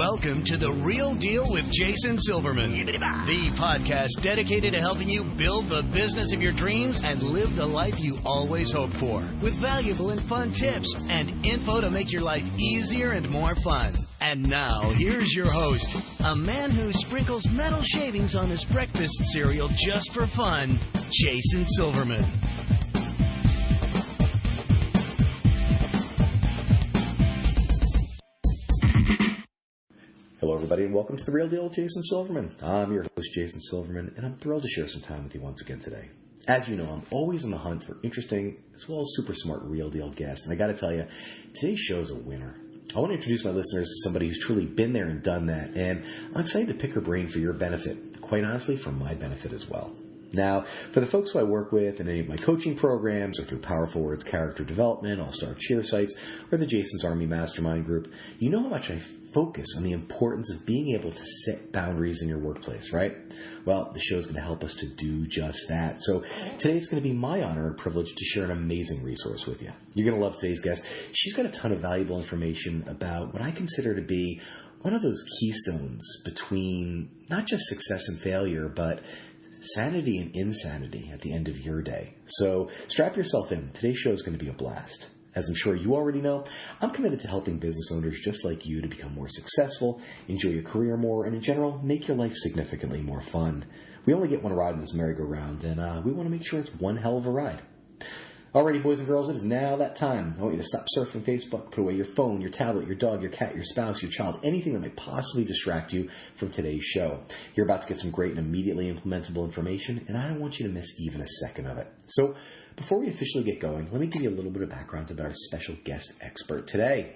Welcome to The Real Deal with Jason Silverman, the podcast dedicated to helping you build the business of your dreams and live the life you always hoped for, with valuable and fun tips and info to make your life easier and more fun. And now, here's your host, a man who sprinkles metal shavings on his breakfast cereal just for fun, Jason Silverman. Hello, everybody, and welcome to The Real Deal with Jason Silverman. I'm your host, Jason Silverman, and I'm thrilled to share some time with you once again today. As you know, I'm always on the hunt for interesting as well as super smart real deal guests, and I got to tell you, today's show is a winner. I want to introduce my listeners to somebody who's truly been there and done that, and I'm excited to pick her brain for your benefit, quite honestly, for my benefit as well. Now, for the folks who I work with in any of my coaching programs or through Powerful Words Character Development, All-Star Cheer Sites, or the Jason's Army Mastermind Group, you know how much I focus on the importance of being able to set boundaries in your workplace, right? Well, the show is going to help us to do just that. So today it's going to be my honor and privilege to share an amazing resource with you. You're going to love today's guest. She's got a ton of valuable information about what I consider to be one of those keystones between not just success and failure, but sanity and insanity at the end of your day. So strap yourself in. Today's show is going to be a blast. As I'm sure you already know, I'm committed to helping business owners just like you to become more successful, enjoy your career more, and in general, make your life significantly more fun. We only get one ride in this merry-go-round, and we want to make sure it's one hell of a ride. Alrighty, boys and girls, it is now that time. I want you to stop surfing Facebook, put away your phone, your tablet, your dog, your cat, your spouse, your child, anything that might possibly distract you from today's show. You're about to get some great and immediately implementable information, and I don't want you to miss even a second of it. So, before we officially get going, let me give you a little bit of background about our special guest expert today.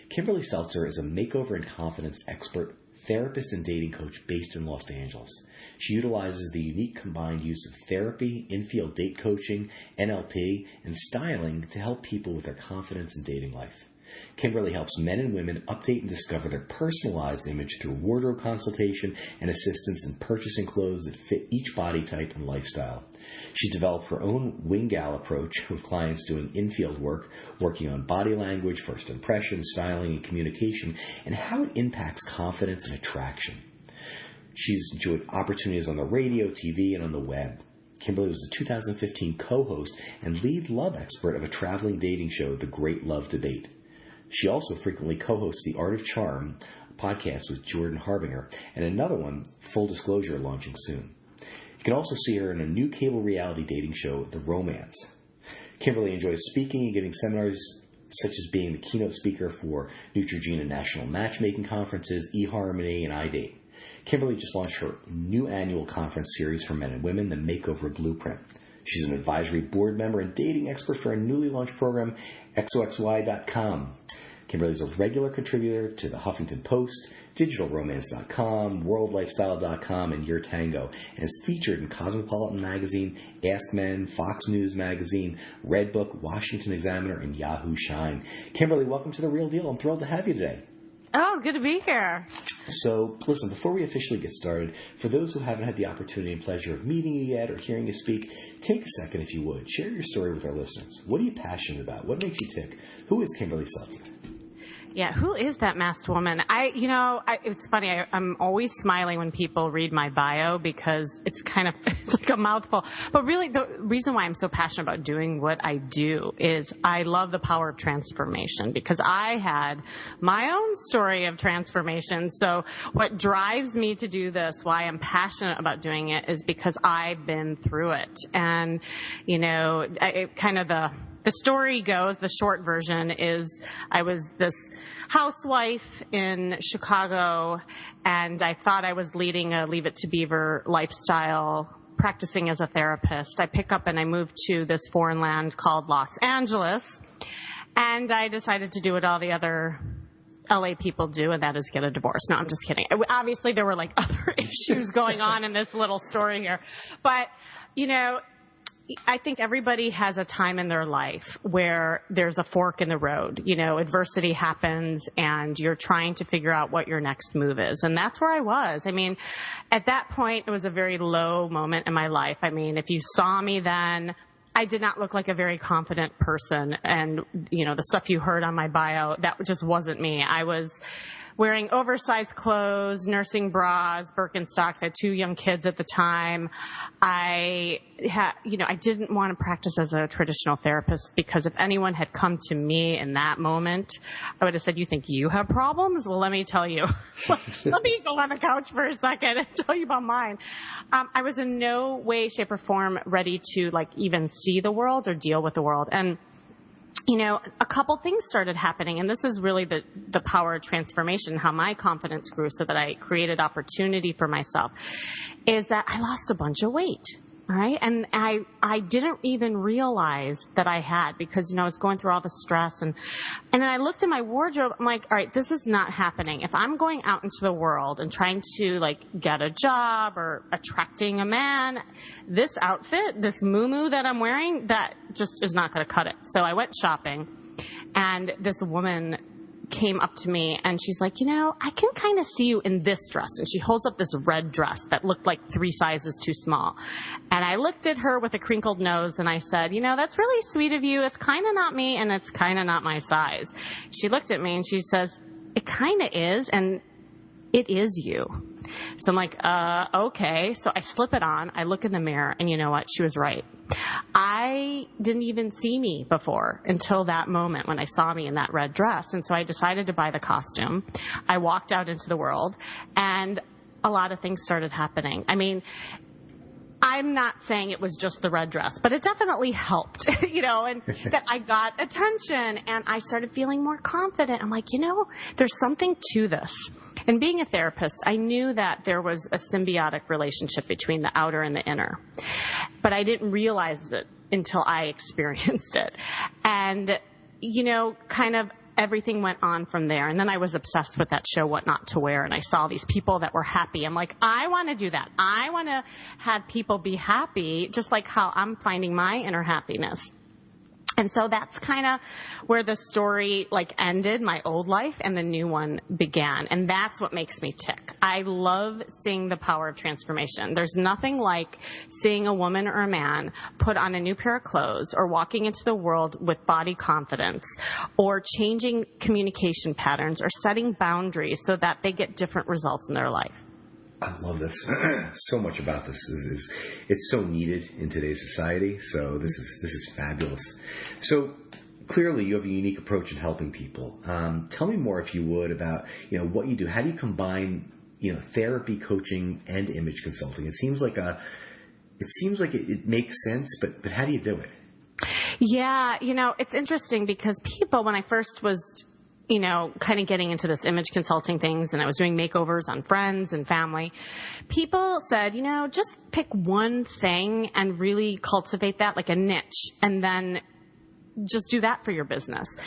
Kimberly Seltzer is a makeover and confidence expert, therapist and dating coach based in Los Angeles. She utilizes the unique combined use of therapy, in-field date coaching, NLP, and styling to help people with their confidence in dating life. Kimberly helps men and women update and discover their personalized image through wardrobe consultation and assistance in purchasing clothes that fit each body type and lifestyle. She's developed her own wing gal approach with clients doing in-field work, working on body language, first impressions, styling, and communication, and how it impacts confidence and attraction. She's enjoyed opportunities on the radio, TV, and on the web. Kimberly was the 2015 co-host and lead love expert of a traveling dating show, The Great Love Debate. She also frequently co-hosts The Art of Charm, a podcast with Jordan Harbinger, and another one, Full Disclosure, launching soon. You can also see her in a new cable reality dating show, The Romance. Kimberly enjoys speaking and giving seminars, such as being the keynote speaker for Neutrogena National Matchmaking Conferences, eHarmony, and iDate. Kimberly just launched her new annual conference series for men and women, the Makeover Blueprint. She's an advisory board member and dating expert for a newly launched program, XOXY.com. Kimberly is a regular contributor to the Huffington Post, DigitalRomance.com, WorldLifestyle.com, and Your Tango, and is featured in Cosmopolitan Magazine, Ask Men, Fox News Magazine, Redbook, Washington Examiner, and Yahoo Shine. Kimberly, welcome to The Real Deal. I'm thrilled to have you today. Oh, good to be here. So, listen, before we officially get started, for those who haven't had the opportunity and pleasure of meeting you yet or hearing you speak, take a second, if you would. Share your story with our listeners. What are you passionate about? What makes you tick? Who is Kimberly Seltzer? Yeah, who is that masked woman? It's funny. I'm always smiling when people read my bio because it's kind of it's like a mouthful. But really, the reason why I'm so passionate about doing what I do is I love the power of transformation because I had my own story of transformation. So what drives me to do this, why I'm passionate about doing it, is because I've been through it. And, the story goes, the short version is I was this housewife in Chicago, and I thought I was leading a Leave It to Beaver lifestyle, practicing as a therapist. I pick up and I moved to this foreign land called Los Angeles, and I decided to do what all the other LA people do, and that is get a divorce. No, I'm just kidding. Obviously, there were like other issues going on in this little story here. But, I think everybody has a time in their life where there's a fork in the road. Adversity happens and you're trying to figure out what your next move is. And that's where I was. At that point, it was a very low moment in my life. If you saw me then, I did not look like a very confident person. And, the stuff you heard on my bio, that just wasn't me. I was wearing oversized clothes, nursing bras, Birkenstocks. I had 2 young kids at the time. I didn't want to practice as a traditional therapist because if anyone had come to me in that moment, I would have said, you think you have problems? Well, let me tell you. Let me go on the couch for a second and tell you about mine. I was in no way, shape, or form ready to even see the world or deal with the world. And a couple things started happening, and this is really the power of transformation, how my confidence grew so that I created opportunity for myself, is that I lost a bunch of weight. Right. And I didn't even realize that I had because, I was going through all the stress and then I looked at my wardrobe. I'm like, all right, this is not happening. If I'm going out into the world and trying to get a job or attracting a man, this outfit, this muumuu that I'm wearing, that just is not going to cut it. So I went shopping and this woman came up to me and she's like, I can kind of see you in this dress. And she holds up this red dress that looked like 3 sizes too small. And I looked at her with a crinkled nose and I said, that's really sweet of you. It's kind of not me and it's kind of not my size. She looked at me and she says, it kind of is. And it is you. So I'm like, okay. So I slip it on. I look in the mirror and you know what? She was right. I didn't even see me before until that moment when I saw me in that red dress. And so I decided to buy the costume. I walked out into the world and a lot of things started happening. I mean, I'm not saying it was just the red dress, but it definitely helped, and that I got attention and I started feeling more confident. I'm like, there's something to this. And being a therapist, I knew that there was a symbiotic relationship between the outer and the inner, but I didn't realize it until I experienced it. And, kind of everything went on from there. And then I was obsessed with that show, What Not to Wear. And I saw these people that were happy. I'm like, I want to do that. I want to have people be happy, just like how I'm finding my inner happiness. And so that's kind of where the story ended, my old life, and the new one began. And that's what makes me tick. I love seeing the power of transformation. There's nothing like seeing a woman or a man put on a new pair of clothes or walking into the world with body confidence or changing communication patterns or setting boundaries so that they get different results in their life. I love this. So much about this it's so needed in today's society. So this is fabulous. So clearly you have a unique approach in helping people. Tell me more, if you would, about what you do. How do you combine therapy, coaching, and image consulting? It seems like it makes sense, but how do you do it? Yeah, it's interesting because people, when I first was kind of getting into this image consulting things and I was doing makeovers on friends and family, people said, just pick one thing and really cultivate that like a niche and then just do that for your business.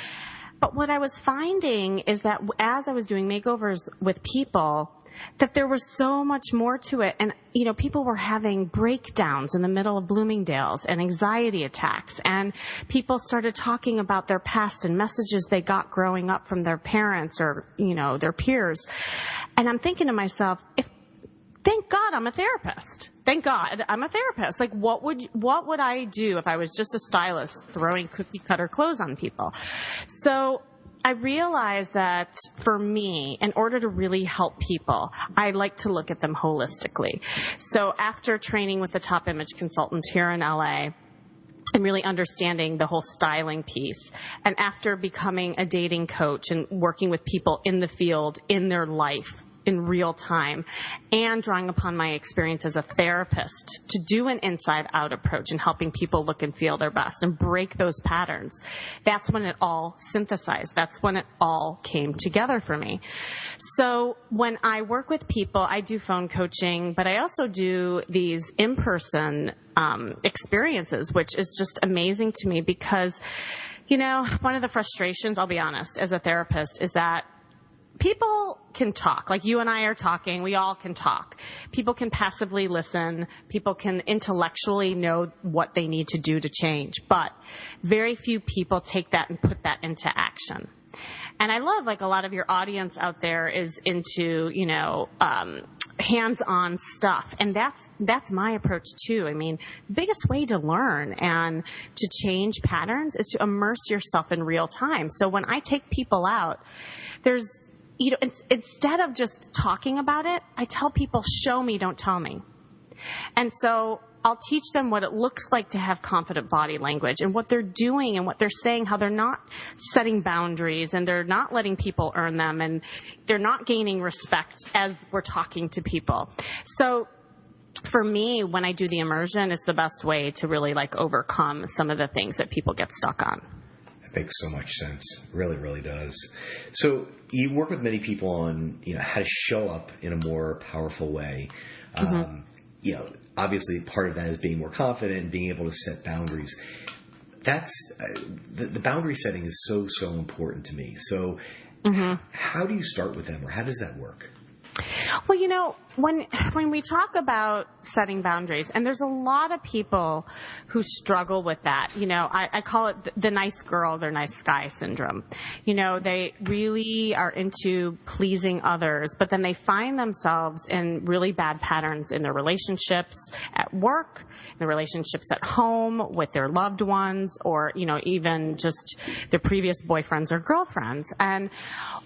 But what I was finding is that as I was doing makeovers with people, that there was so much more to it. And, people were having breakdowns in the middle of Bloomingdale's and anxiety attacks. And people started talking about their past and messages they got growing up from their parents or, their peers. And I'm thinking to myself, thank God I'm a therapist. Thank God I'm a therapist. What would I do if I was just a stylist throwing cookie cutter clothes on people? So I realized that for me, in order to really help people, I like to look at them holistically. So after training with the top image consultant here in LA, and really understanding the whole styling piece, and after becoming a dating coach and working with people in the field, in their life, in real time, and drawing upon my experience as a therapist to do an inside-out approach and helping people look and feel their best and break those patterns, that's when it all synthesized. That's when it all came together for me. So when I work with people, I do phone coaching, but I also do these in-person experiences, which is just amazing to me because, one of the frustrations, I'll be honest, as a therapist is that people can talk. Like you and I are talking. We all can talk. People can passively listen. People can intellectually know what they need to do to change. But very few people take that and put that into action. And I love, a lot of your audience out there is into, hands-on stuff. And that's my approach too. I mean, the biggest way to learn and to change patterns is to immerse yourself in real time. So when I take people out, there's instead of just talking about it, I tell people, show me, don't tell me. And so I'll teach them what it looks like to have confident body language and what they're doing and what they're saying, how they're not setting boundaries and they're not letting people earn them and they're not gaining respect as we're talking to people. So for me, when I do the immersion, it's the best way to really overcome some of the things that people get stuck on. That makes so much sense. Really, really does. So you work with many people on, how to show up in a more powerful way. Obviously part of that is being more confident and being able to set boundaries. That's the boundary setting is so, so important to me. So how do you start with them, or how does that work? Well, when we talk about setting boundaries, and there's a lot of people who struggle with that, I call it the nice girl, they're nice guy syndrome. They really are into pleasing others, but then they find themselves in really bad patterns in their relationships at work, in their relationships at home with their loved ones, or, even just their previous boyfriends or girlfriends. And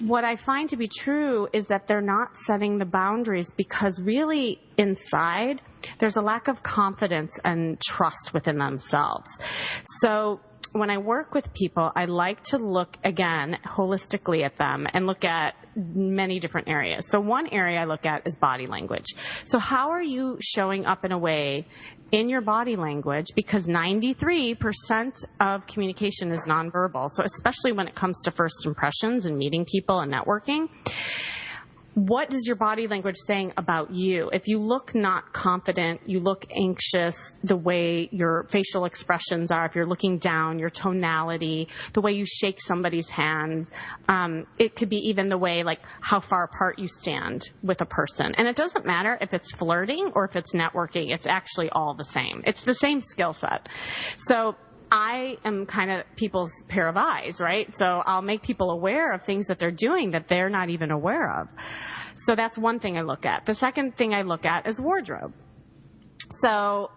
what I find to be true is that they're not setting the boundaries because really inside there's a lack of confidence and trust within themselves. So when I work with people, I like to look again holistically at them and look at many different areas. So one area I look at is body language. So how are you showing up in a way in your body language? Because 93% of communication is nonverbal. So especially when it comes to first impressions and meeting people and networking, what is your body language saying about you? If you look not confident, you look anxious, the way your facial expressions are, if you're looking down, your tonality, the way you shake somebody's hands, it could be even the way, how far apart you stand with a person. And it doesn't matter if it's flirting or if it's networking, it's actually all the same. It's the same skill set. So I am kind of people's pair of eyes, right? So I'll make people aware of things that they're doing that they're not even aware of. So that's one thing I look at. The second thing I look at is wardrobe. So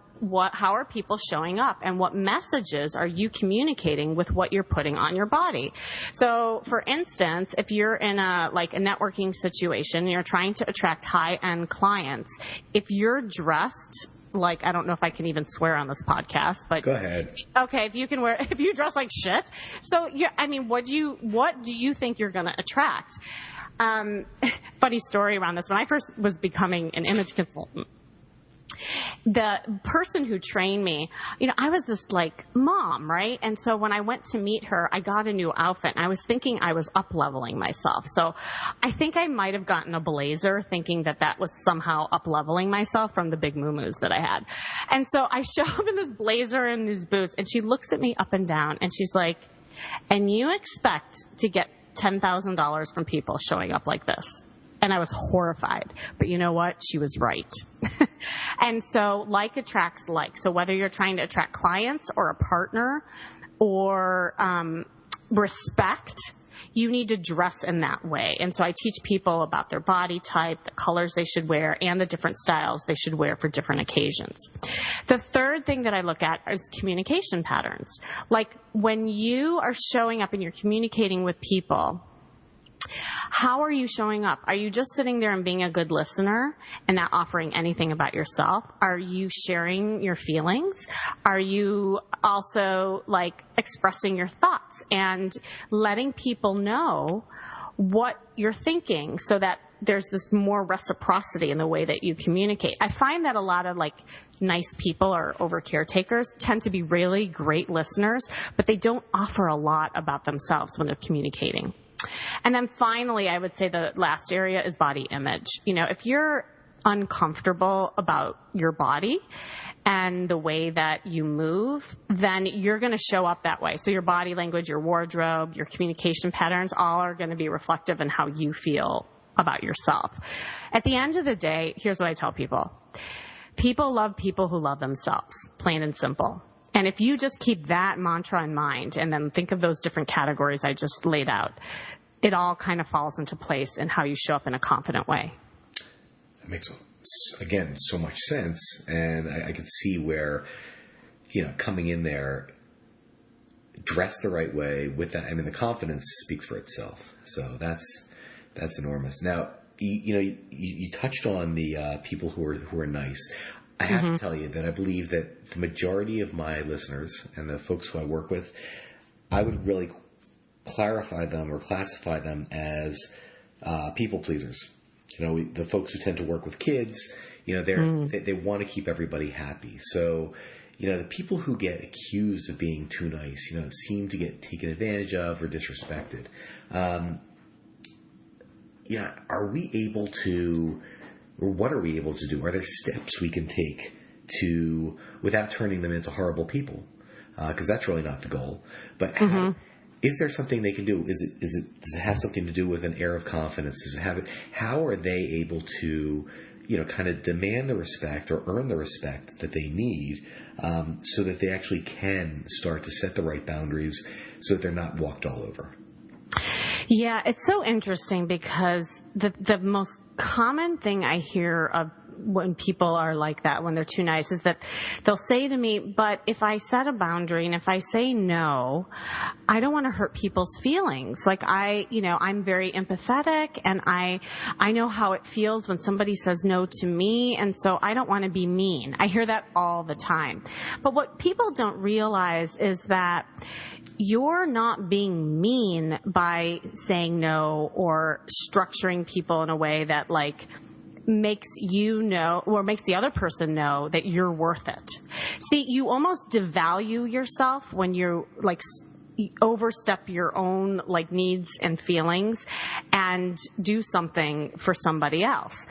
how are people showing up, and what messages are you communicating with what you're putting on your body? So for instance, if you're in a networking situation and you're trying to attract high-end clients, if you're dressed I don't know if I can even swear on this podcast, but go ahead. Okay, if you dress like shit. So what do you think you're going to attract? Funny story around this. When I first was becoming an image consultant, the person who trained me, I was this mom, right? And so when I went to meet her, I got a new outfit and I was thinking I was up leveling myself. So I think I might have gotten a blazer thinking that was somehow up leveling myself from the big muumuus that I had. And so I show up in this blazer and these boots, and she looks at me up and down and she's like, and you expect to get $10,000 from people showing up like this? And I was horrified. But you know what? She was right. And so like attracts like. So whether you're trying to attract clients or a partner or respect, you need to dress in that way. And so I teach people about their body type, the colors they should wear, and the different styles they should wear for different occasions. The third thing that I look at is communication patterns. Like when you are showing up and you're communicating with people, how are you showing up? Are you just sitting there and being a good listener and not offering anything about yourself? Are you sharing your feelings? Are you also expressing your thoughts and letting people know what you're thinking so that there's this more reciprocity in the way that you communicate? I find that a lot of nice people or over caretakers tend to be really great listeners, but they don't offer a lot about themselves when they're communicating. And then finally, I would say the last area is body image. If you're uncomfortable about your body and the way that you move, then you're going to show up that way. So your body language, your wardrobe, your communication patterns, all are going to be reflective in how you feel about yourself. At the end of the day, here's what I tell people. People love people who love themselves, plain and simple. And if you just keep that mantra in mind and then think of those different categories I just laid out, it all kind of falls into place in how you show up in a confident way. That makes, again, so much sense. And I can see where, coming in there, dressed the right way with that. I mean, the confidence speaks for itself. So that's That's enormous. Now, you touched on the people who are nice. I have to tell you that I believe that the majority of my listeners and the folks who I work with, I would really clarify them or classify them as people pleasers. The folks who tend to work with kids, they want to keep everybody happy. So, the people who get accused of being too nice, seem to get taken advantage of or disrespected. Are we able to, or what are we able to do? Are there steps we can take to, without turning them into horrible people? Because that's really not the goal. But is there something they can do? Does it have something to do with an air of confidence? How are they able to, kind of demand the respect or earn the respect that they need, so that they actually can start to set the right boundaries so that they're not walked all over? Yeah, it's so interesting because the most common thing I hear of when people are like that, when they're too nice, is that they'll say to me, but if I set a boundary and if I say no, I don't want to hurt people's feelings. Like I'm very empathetic and I know how it feels when somebody says no to me. And so I don't want to be mean. I hear that all the time. But what people don't realize is that you're not being mean by saying no or structuring people in a way that makes makes the other person know that you're worth it. See, you almost devalue yourself when you overstep your own needs and feelings and do something for somebody else.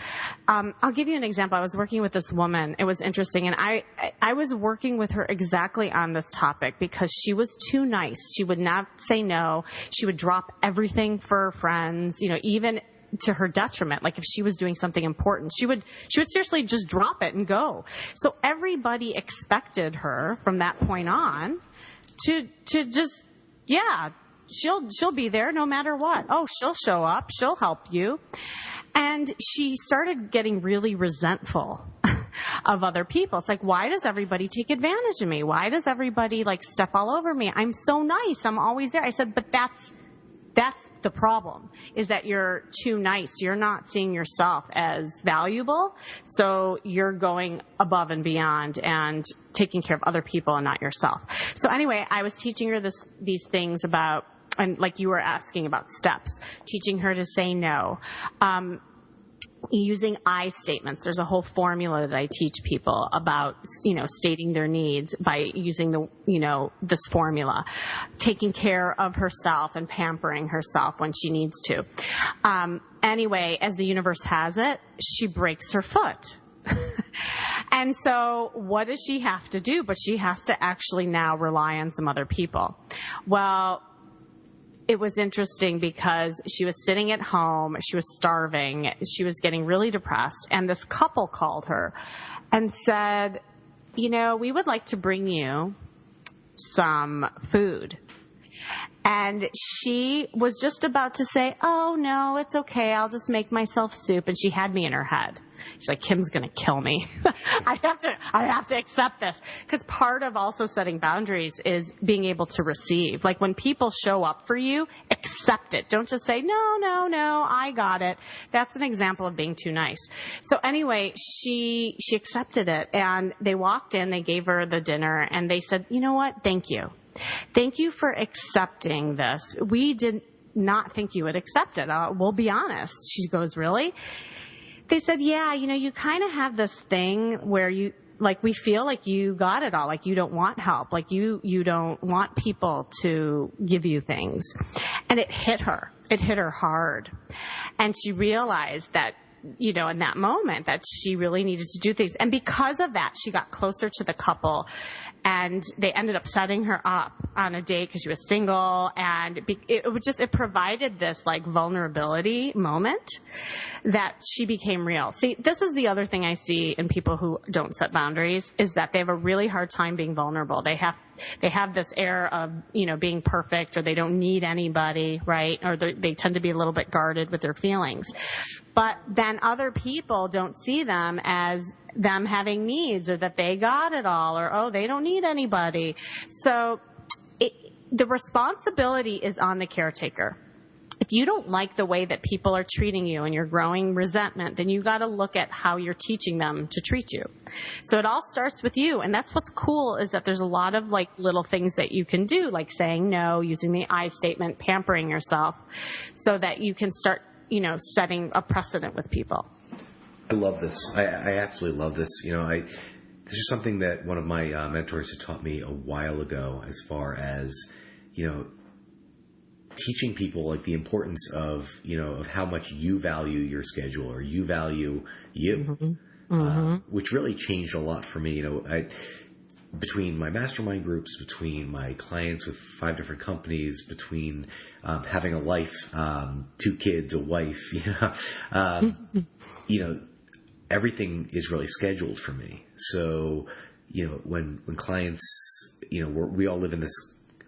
I'll give you an example. I was working with this woman. It was interesting. And I was working with her exactly on this topic because she was too nice. She would not say no. She would drop everything for her friends, even to her detriment. Like if she was doing something important, she would seriously just drop it and go. So everybody expected her from that point on to just, she'll be there no matter what. Oh, she'll show up. She'll help you. And she started getting really resentful of other people. It's like, why does everybody take advantage of me? Why does everybody step all over me? I'm so nice. I'm always there. I said, but that's the problem, is that you're too nice. You're not seeing yourself as valuable. So you're going above and beyond and taking care of other people and not yourself. So anyway, I was teaching her these things about, and like you were asking about steps, teaching her to say no. Using I statements. There's a whole formula that I teach people about, stating their needs by using this formula, taking care of herself and pampering herself when she needs to. Anyway, as the universe has it, she breaks her foot. And so what does she have to do? But she has to actually now rely on some other people. Well, it was interesting because she was sitting at home, she was starving, she was getting really depressed, and this couple called her and said, we would like to bring you some food. And she was just about to say, oh, no, it's okay. I'll just make myself soup. And she had me in her head. She's like, Kim's going to kill me. I have to accept this. Because part of also setting boundaries is being able to receive. Like when people show up for you, accept it. Don't just say, no, I got it. That's an example of being too nice. So anyway, she accepted it. And they walked in, they gave her the dinner, and they said, you know what? Thank you. Thank you for accepting this. We did not think you would accept it. We'll be honest. She goes, really? They said, yeah, you kind of have this thing where we feel like you got it all, like you don't want help, like you don't want people to give you things. And it hit her. It hit her hard. And she realized that, in that moment that she really needed to do things. And because of that, she got closer to the couple, and they ended up setting her up on a date because she was single, and it provided this vulnerability moment that she became real. See, this is the other thing I see in people who don't set boundaries, is that they have a really hard time being vulnerable. They have this air of, being perfect, or they don't need anybody, right? Or they tend to be a little bit guarded with their feelings. But then other people don't see them as them having needs, or that they got it all, or, oh, they don't need anybody. So the responsibility is on the caretaker. if you don't like the way that people are treating you and you're growing resentment, then you got to look at how you're teaching them to treat you. So it all starts with you. And that's what's cool, is that there's a lot of like little things that you can do, like saying no, using the I statement, pampering yourself, so that you can start, setting a precedent with people. I love this. I absolutely love this. This is something that one of my mentors had taught me a while ago, as far as, teaching people like the importance of how much you value your schedule, or you value you, which really changed a lot for me. Between my mastermind groups, between my clients with 5 different companies, between having a life, 2 kids, a wife, everything is really scheduled for me. So, when clients, we all live in this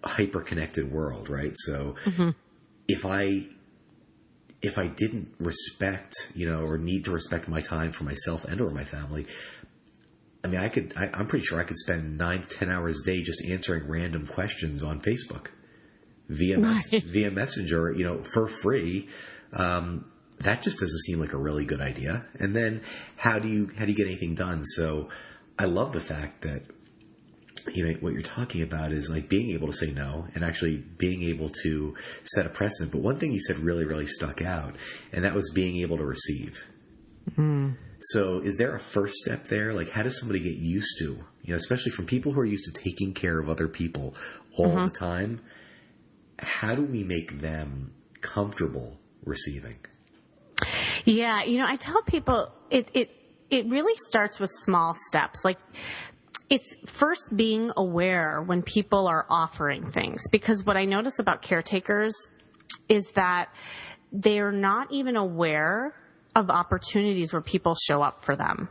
hyper-connected world, right? So if I didn't respect, or need to respect my time for myself and or my family, I mean, I'm pretty sure I could spend 9 to 10 hours a day just answering random questions on Facebook via Messenger, for free. That just doesn't seem like a really good idea. And then how do you get anything done? So I love the fact that, what you're talking about is like being able to say no, and actually being able to set a precedent. But one thing you said really, really stuck out, and that was being able to receive. So is there a first step there? Like, how does somebody get used to, especially from people who are used to taking care of other people all the time, how do we make them comfortable receiving? Yeah. I tell people it really starts with small steps. Like, it's first being aware when people are offering things, because what I notice about caretakers is that they're not even aware of opportunities where people show up for them.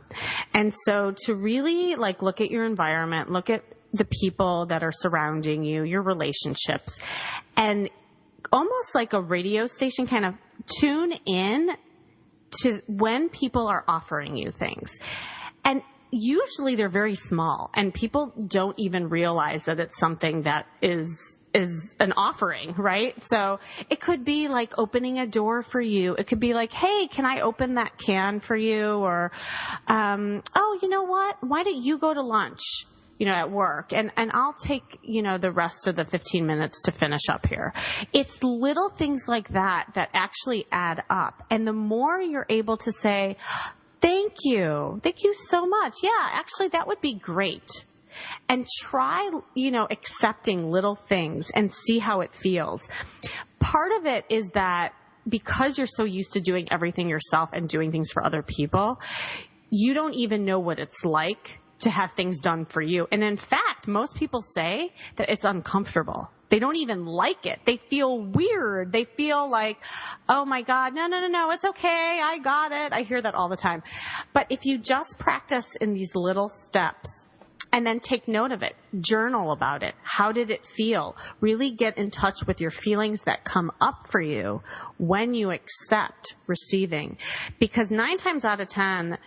And so to really look at your environment, look at the people that are surrounding you, your relationships, and almost like a radio station, kind of tune in to when people are offering you things. And usually they're very small, and people don't even realize that it's something that is an offering, right? So it could be like opening a door for you. It could be like, hey, can I open that can for you? Or, oh, you know what? Why don't you go to lunch, at work, and I'll take, the rest of the 15 minutes to finish up here. It's little things like that actually add up. And the more you're able to say, thank you so much. Yeah, actually that would be great. And try, accepting little things and see how it feels. Part of it is that because you're so used to doing everything yourself and doing things for other people, you don't even know what it's like to have things done for you. And in fact, most people say that it's uncomfortable. They don't even like it. They feel weird. They feel like, oh my God, no, it's okay. I got it. I hear that all the time. But if you just practice in these little steps, and then take note of it, journal about it. How did it feel? Really get in touch with your feelings that come up for you when you accept receiving. Because 9 times out of 10,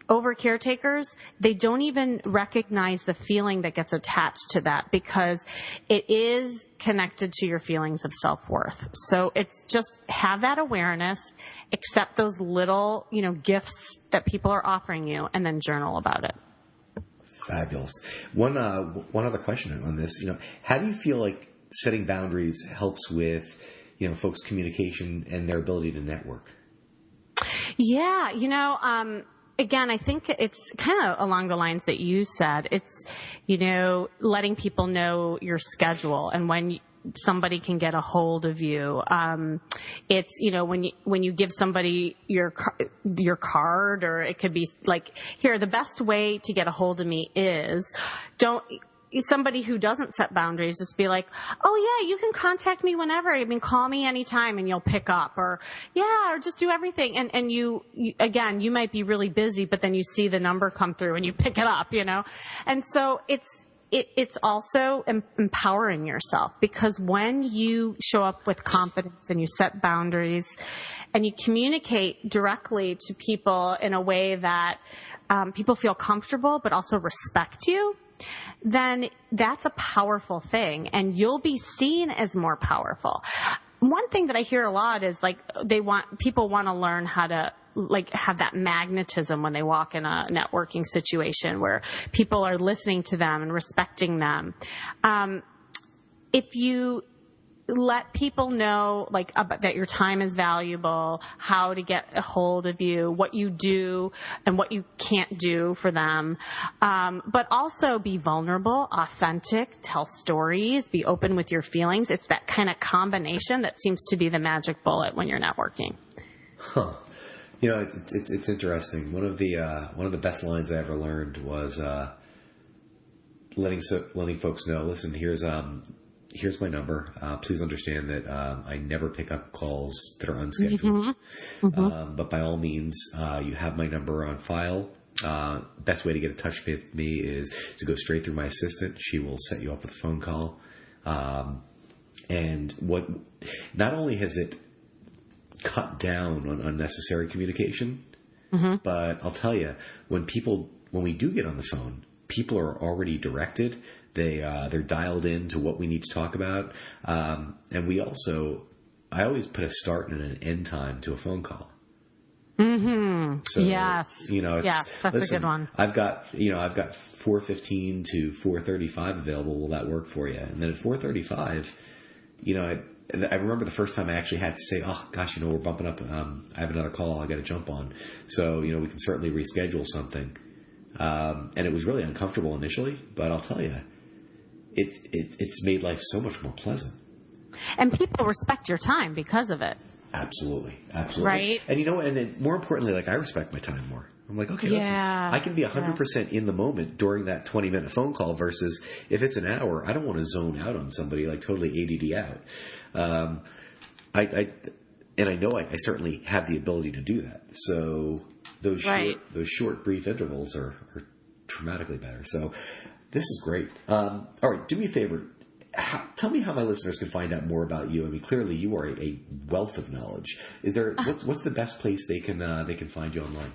over caretakers, they don't even recognize the feeling that gets attached to that, because it is connected to your feelings of self-worth. So it's just have that awareness, accept those little, gifts that people are offering you, and then journal about it. Fabulous. One other question on this, how do you feel like setting boundaries helps with, folks' communication and their ability to network? Yeah. Again, I think it's kind of along the lines that you said. It's, letting people know your schedule and when somebody can get a hold of you. It's, when you give somebody your card, or it could be like, here, the best way to get a hold of me is somebody who doesn't set boundaries, just be like, oh yeah, you can contact me whenever. Call me anytime and you'll pick up, or just do everything. And you again, you might be really busy, but then you see the number come through and you pick it up, And so it's also empowering yourself, because when you show up with confidence and you set boundaries and you communicate directly to people in a way that people feel comfortable but also respect you, then that's a powerful thing, and you'll be seen as more powerful. one thing that I hear a lot is like people want to learn how to like have that magnetism when they walk in a networking situation where people are listening to them and respecting them. If you let people know that your time is valuable, how to get a hold of you, what you do and what you can't do for them. But also be vulnerable, authentic, tell stories, be open with your feelings. It's that kind of combination that seems to be the magic bullet when you're networking. Huh. You know, it's interesting. One of the best lines I ever learned was letting folks know, listen, here's my number. Please understand that I never pick up calls that are unscheduled. But by all means, you have my number on file. Best way to get in touch with me is to go straight through my assistant. She will set you up with a phone call. And not only has it cut down on unnecessary communication, but I'll tell you, when we do get on the phone, people are already directed. They're dialed in to what we need to talk about. And I always put a start and an end time to a phone call. So, yes. That's listen, a good one. I've got 4:15 to 4:35 available. Will that work for you? And then at 4:35, I remember the first time I actually had to say, oh gosh, we're bumping up. I have another call I got to jump on. So, we can certainly reschedule something. And it was really uncomfortable initially, but I'll tell you, it's made life so much more pleasant. And people respect your time because of it. Absolutely. Right? And and then more importantly, I respect my time more. I'm like, okay, listen, I can be 100% in the moment during that 20-minute phone call versus if it's an hour, I don't want to zone out on somebody, totally ADD out. I know I certainly have the ability to do that. So those short, brief intervals are dramatically better. So this is great. All right, do me a favor. Tell me how my listeners can find out more about you. I mean, clearly you are a wealth of knowledge. Is there what's the best place they can find you online?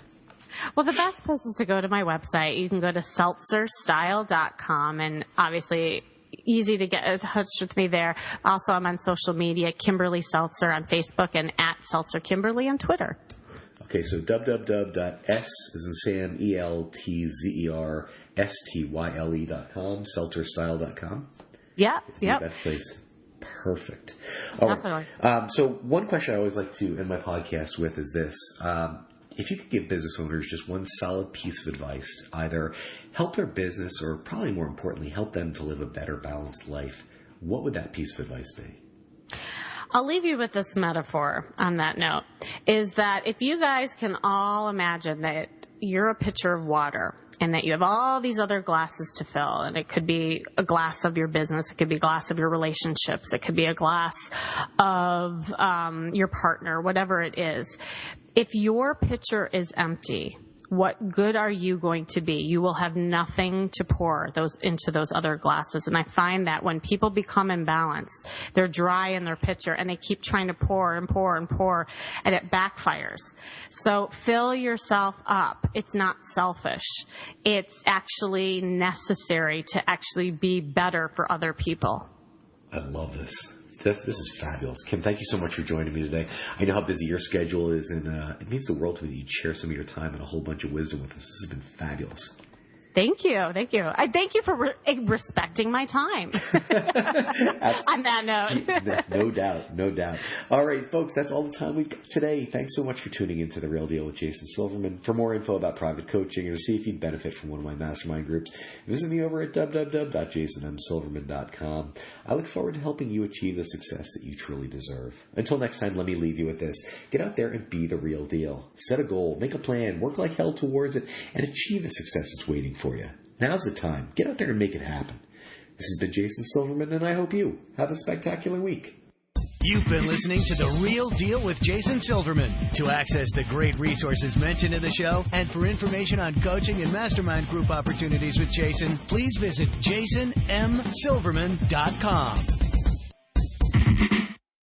Well, the best place is to go to my website. You can go to seltzerstyle.com, and obviously easy to get in touch with me there. Also, I'm on social media, Kimberly Seltzer on Facebook and @SeltzerKimberly on Twitter. Okay, so www.s as in Sam, ELTZERSTYLE.com, seltzerstyle.com. Yeah, it's the best place. Perfect. All right. So one question I always like to end my podcast with is this. If you could give business owners just one solid piece of advice to either help their business or probably more importantly, help them to live a better, balanced life, what would that piece of advice be? I'll leave you with this metaphor on that note, is that if you guys can all imagine that you're a pitcher of water and that you have all these other glasses to fill, and it could be a glass of your business, it could be a glass of your relationships, it could be a glass of your partner, whatever it is. If your pitcher is empty, what good are you going to be? You will have nothing to pour into those other glasses. And I find that when people become imbalanced, they're dry in their pitcher and they keep trying to pour and pour and pour, and it backfires. So fill yourself up. It's not selfish. It's actually necessary to actually be better for other people. I love this. This is fabulous. Kim, thank you so much for joining me today. I know how busy your schedule is, and it means the world to me that you share some of your time and a whole bunch of wisdom with us. This has been fabulous. Thank you. I thank you for respecting my time. On that note. No doubt. All right, folks, that's all the time we've got today. Thanks so much for tuning into The Real Deal with Jason Silverman. For more info about private coaching or to see if you'd benefit from one of my mastermind groups, visit me over at www.jasonmsilverman.com. I look forward to helping you achieve the success that you truly deserve. Until next time, let me leave you with this. Get out there and be the real deal. Set a goal, make a plan, work like hell towards it, and achieve the success that's waiting for you. Now's the time. Get out there and make it happen. This has been Jason Silverman, and I hope you have a spectacular week. You've been listening to The Real Deal with Jason Silverman. To access the great resources mentioned in the show and for information on coaching and mastermind group opportunities with Jason, please visit jasonmsilverman.com.